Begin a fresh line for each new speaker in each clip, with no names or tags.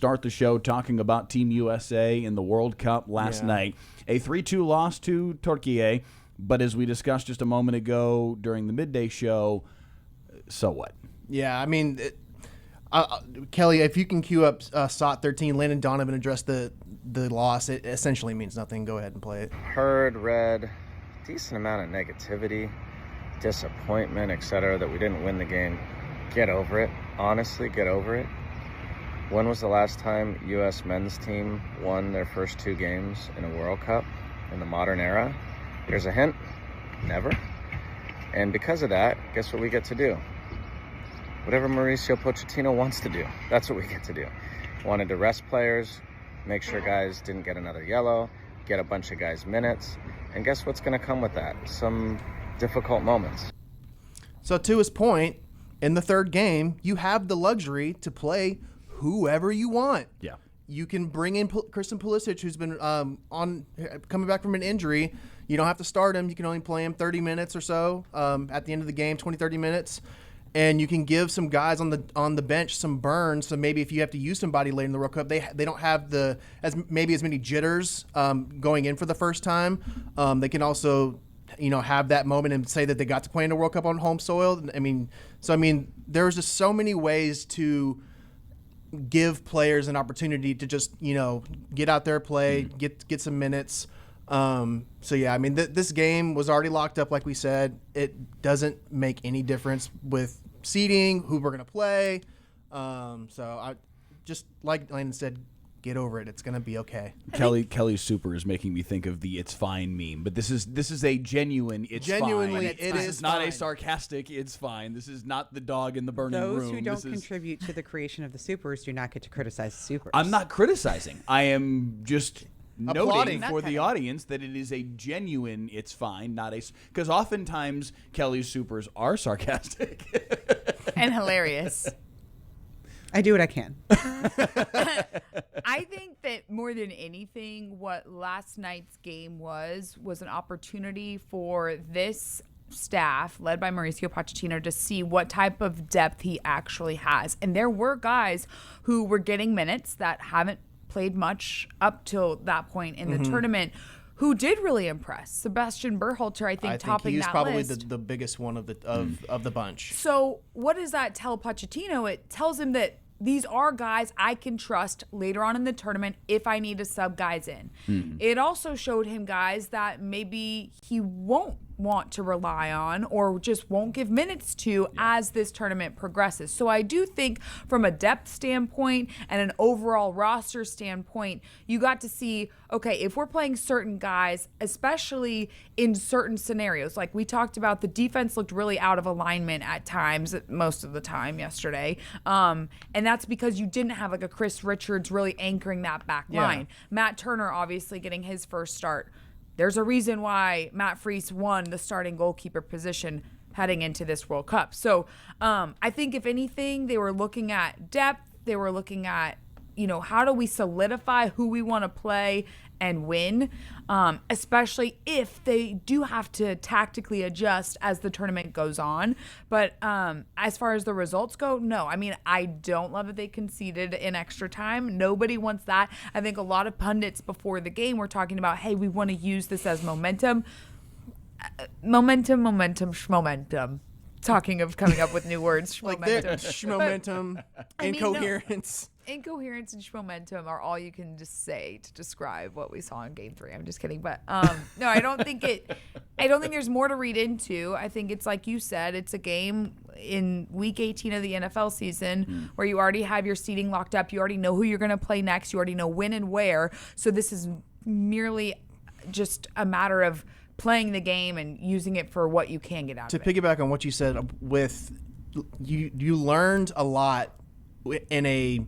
start the show talking about Team USA in the World Cup last night. A 3-2 loss to Türkiye, but as we discussed just a moment ago during the midday show, so what?
Yeah, I mean, Kelly, if you can cue up SOT 13, Landon Donovan address the loss, it essentially means nothing. Go ahead and play it.
Read decent amount of negativity, disappointment, etc., that we didn't win the game. Get over it. Honestly, get over it. When was the last time U.S. men's team won their first 2 games in a World Cup in the modern era? Here's a hint. Never. And because of that, guess what we get to do? Whatever Mauricio Pochettino wants to do. That's what we get to do. Wanted to rest players, make sure guys didn't get another yellow, get a bunch of guys minutes. And guess what's going to come with that? Some difficult moments.
So to his point, in the third game, you have the luxury to play whoever you want.
Yeah.
You can bring in Christian Pulisic, who's been coming back from an injury. You don't have to start him. You can only play him 30 minutes or so at the end of the game, 20, 30 minutes. And you can give some guys on the bench some burns. So maybe if you have to use somebody late in the World Cup, they don't have as many jitters going in for the first time. They can also have that moment and say that they got to play in the World Cup on home soil. I mean, there's just so many ways to give players an opportunity to just get out there, play, get some minutes. So yeah, I mean this game was already locked up, like we said. It doesn't make any difference with seeding, who we're gonna play. So I just, like Landon said, get over it. It's gonna be okay.
Kelly's super is making me think of the "it's fine" meme, but this is a genuine "it's
genuinely
fine."
It
this
is
is not
fine.
a sarcastic "it's fine." This is not the dog in the burning room.
Those who don't contribute to the creation of the supers do not get to criticize the supers.
I'm not criticizing. I am just
Applauding.
noting for the audience that it is a genuine "it's fine," not a, because oftentimes Kelly's supers are sarcastic
and hilarious.
I do what I can.
I think that more than anything, what last night's game was an opportunity for this staff, led by Mauricio Pochettino, to see what type of depth he actually has. And there were guys who were getting minutes that haven't played much up till that point in the tournament, who did really impress. Sebastian Berhalter, I think topping
he's
that
probably
list.
the biggest one of the bunch.
So what does that tell Pochettino? It tells him that these are guys I can trust later on in the tournament if I need to sub guys in. It also showed him guys that maybe he won't want to rely on or just won't give minutes to as this tournament progresses. So I do think from a depth standpoint and an overall roster standpoint, you got to see, okay, if we're playing certain guys, especially in certain scenarios, like we talked about, the defense looked really out of alignment at times, most of the time yesterday. And that's because you didn't have like a Chris Richards really anchoring that back line. Matt Turner obviously getting his first start. There's a reason why Matt Freese won the starting goalkeeper position heading into this World Cup. So I think if anything, they were looking at depth. They were looking at, how do we solidify who we want to play and win, especially if they do have to tactically adjust as the tournament goes on. But as far as the results go, no. I mean, I don't love that they conceded in extra time. Nobody wants that. I think a lot of pundits before the game were talking about, hey, we want to use this as momentum. Momentum. Talking of coming up with new words.
Like momentum, incoherence.
Incoherence and momentum are all you can just say to describe what we saw in Game 3. I'm just kidding, but no, I don't think there's more to read into. I think it's like you said, it's a game in Week 18 of the NFL season where you already have your seating locked up. You already know who you're going to play next. You already know when and where. So this is merely just a matter of playing the game and using it for what you can get out of it.
To piggyback on what you said, you learned a lot in a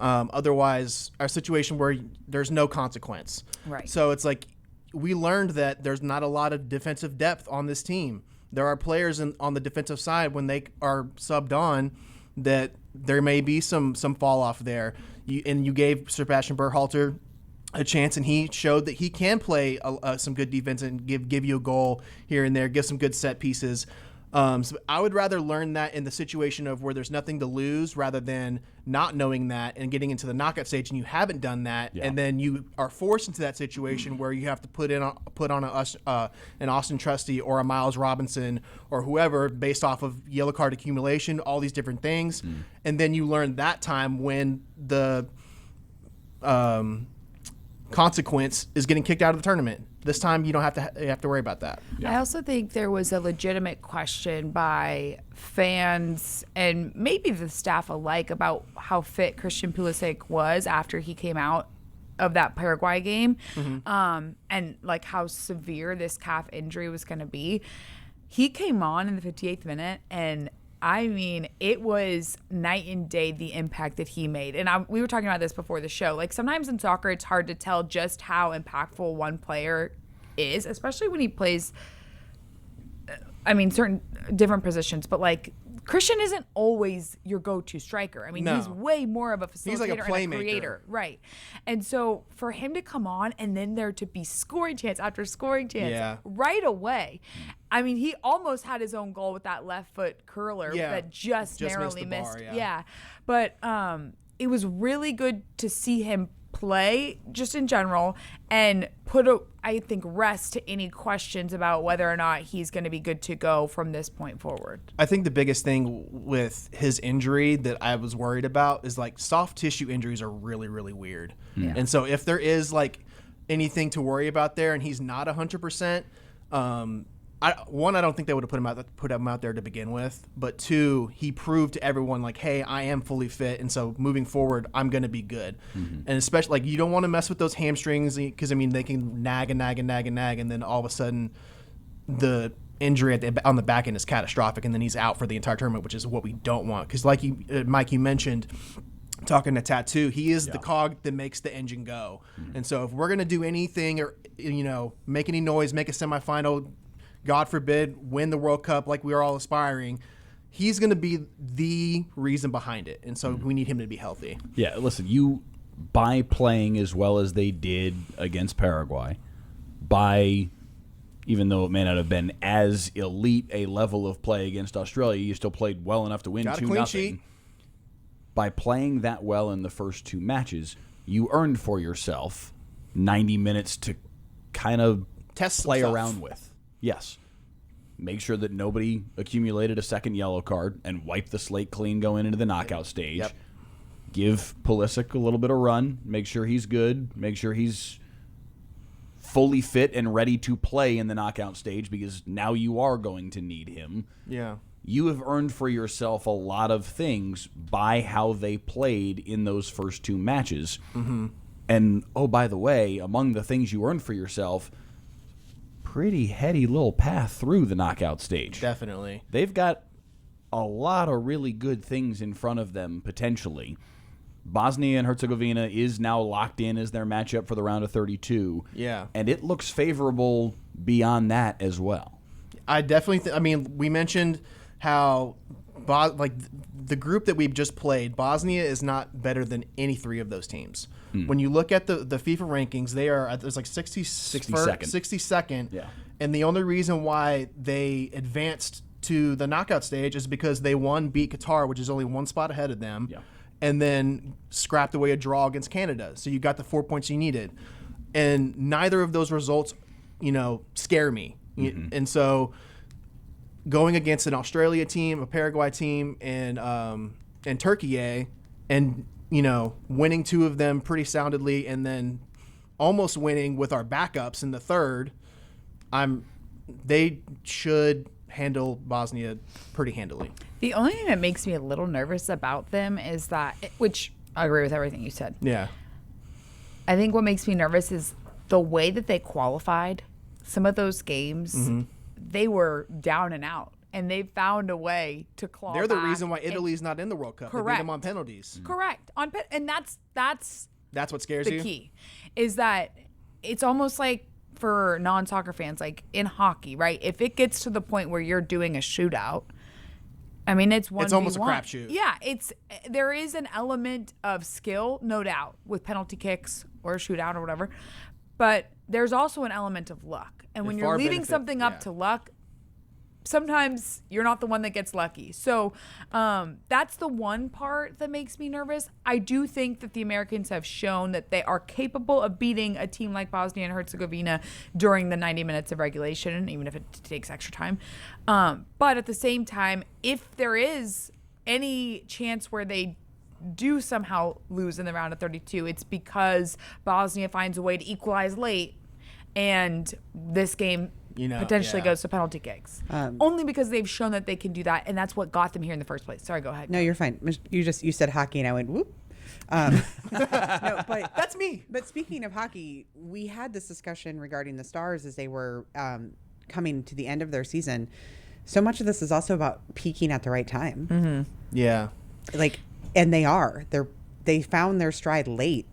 otherwise a situation where there's no consequence.
Right.
So it's like we learned that there's not a lot of defensive depth on this team. There are players on the defensive side when they are subbed on that there may be some fall off there. You gave Sebastian Berhalter a chance, and he showed that he can play some good defense and give you a goal here and there, give some good set pieces. So I would rather learn that in the situation of where there's nothing to lose rather than not knowing that and getting into the knockout stage and you haven't done that, and then you are forced into that situation where you have to put on an Austin Trusty or a Miles Robinson or whoever based off of yellow card accumulation, all these different things, and then you learn that time when the consequence is getting kicked out of the tournament. This time you don't have to worry about that.
I also think there was a legitimate question by fans and maybe the staff alike about how fit Christian Pulisic was after he came out of that Paraguay game, and like how severe this calf injury was going to be. He came on in the 58th minute, and I mean, it was night and day the impact that he made. And we were talking about this before the show. Like, sometimes in soccer, it's hard to tell just how impactful one player is, especially when he plays, certain different positions. But, like, Christian isn't always your go-to striker. I mean, he's way more of a facilitator
he's like a playmaker.
and a creator. Right. And so for him to come on and then there to be scoring chance after scoring chance right away. I mean, he almost had his own goal with that left foot curler that just narrowly missed. But it was really good to see him play just in general and put rest to any questions about whether or not he's going to be good to go from this point forward.
I think the biggest thing with his injury that I was worried about is like soft tissue injuries are really, really weird. Yeah. And so if there is like anything to worry about there and he's not 100%, I don't think they would have put him out there to begin with. But two, he proved to everyone like, hey, I am fully fit, and so moving forward, I'm going to be good. And especially like you don't want to mess with those hamstrings because I mean they can nag, and then all of a sudden the injury on the back end is catastrophic, and then he's out for the entire tournament, which is what we don't want. Because like Mike, you mentioned. Talking to Tattoo, he is the cog that makes the engine go. And so if we're going to do anything or make any noise, make a semifinal, God forbid, win the World Cup like we are all aspiring, he's going to be the reason behind it. And so we need him to be healthy.
Yeah, listen, by playing as well as they did against Paraguay, even though it may not have been as elite a level of play against Australia, you still played well enough to win 2-0. By playing that well in the first two matches, you earned for yourself 90 minutes to kind of play around with. Yes. Make sure that nobody accumulated a second yellow card and wipe the slate clean going into the knockout stage. Yep. Give Pulisic a little bit of run. Make sure he's good. Make sure he's fully fit and ready to play in the knockout stage because now you are going to need him.
Yeah.
You have earned for yourself a lot of things by how they played in those first two matches. And, oh, by the way, among the things you earned for yourself, pretty heady little path through the knockout stage.
Definitely.
They've got a lot of really good things in front of them, potentially. Bosnia and Herzegovina is now locked in as their matchup for the round of 32.
Yeah.
And it looks favorable beyond that as well.
I definitely we mentioned how the group that we've just played, Bosnia is not better than any three of those teams. When you look at the FIFA rankings, they are there's like 62nd.
Yeah.
And the only reason why they advanced to the knockout stage is because they beat Qatar, which is only one spot ahead of them, and then scrapped away a draw against Canada. So you got the 4 points you needed. And neither of those results, scare me. And so going against an Australia team, a Paraguay team, and Türkiye, and winning two of them pretty soundly, and then almost winning with our backups in the third, they should handle Bosnia pretty handily.
The only thing that makes me a little nervous about them is that, which I agree with everything you said.
Yeah.
I think what makes me nervous is the way that they qualified. Some of those games, they were down and out, and they found a way to claw
They're the
back.
reason why Italy's not in the World Cup.
Correct.
They beat them on penalties.
Correct. And that's
what scares
the
you?
key, is that it's almost like for non-soccer fans, like in hockey, right? If it gets to the point where you're doing a shootout, I mean, it's 1v1.
It's almost a crapshoot.
Yeah, there is an element of skill, no doubt, with penalty kicks or a shootout or whatever. But there's also an element of luck. And when you're leaving something up to luck, sometimes you're not the one that gets lucky. So that's the one part that makes me nervous. I do think that the Americans have shown that they are capable of beating a team like Bosnia and Herzegovina during the 90 minutes of regulation, even if it takes extra time. But at the same time, if there is any chance where they do somehow lose in the round of 32, it's because Bosnia finds a way to equalize late, and this game potentially goes to penalty kicks. Only because they've shown that they can do that, and that's what got them here in the first place. Sorry, go ahead.
No, you're fine. You said hockey, and I went whoop. No, but
That's me.
But speaking of hockey, we had this discussion regarding the Stars as they were coming to the end of their season. So much of this is also about peaking at the right time.
Mm-hmm. Yeah.
And they found their stride late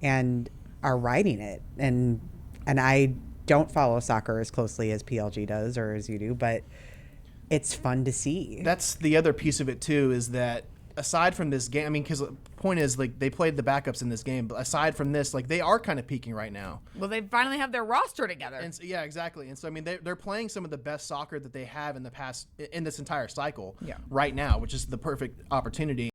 and are riding it. And I don't follow soccer as closely as PLG does or as you do, but it's fun to see.
That's the other piece of it too, is that aside from this game, I mean, because the point is, they played the backups in this game, but aside from this, they are kind of peaking right now.
Well, they finally have their roster together.
And so, yeah, exactly. And so, I mean, they're playing some of the best soccer that they have in this entire cycle right now, which is the perfect opportunity.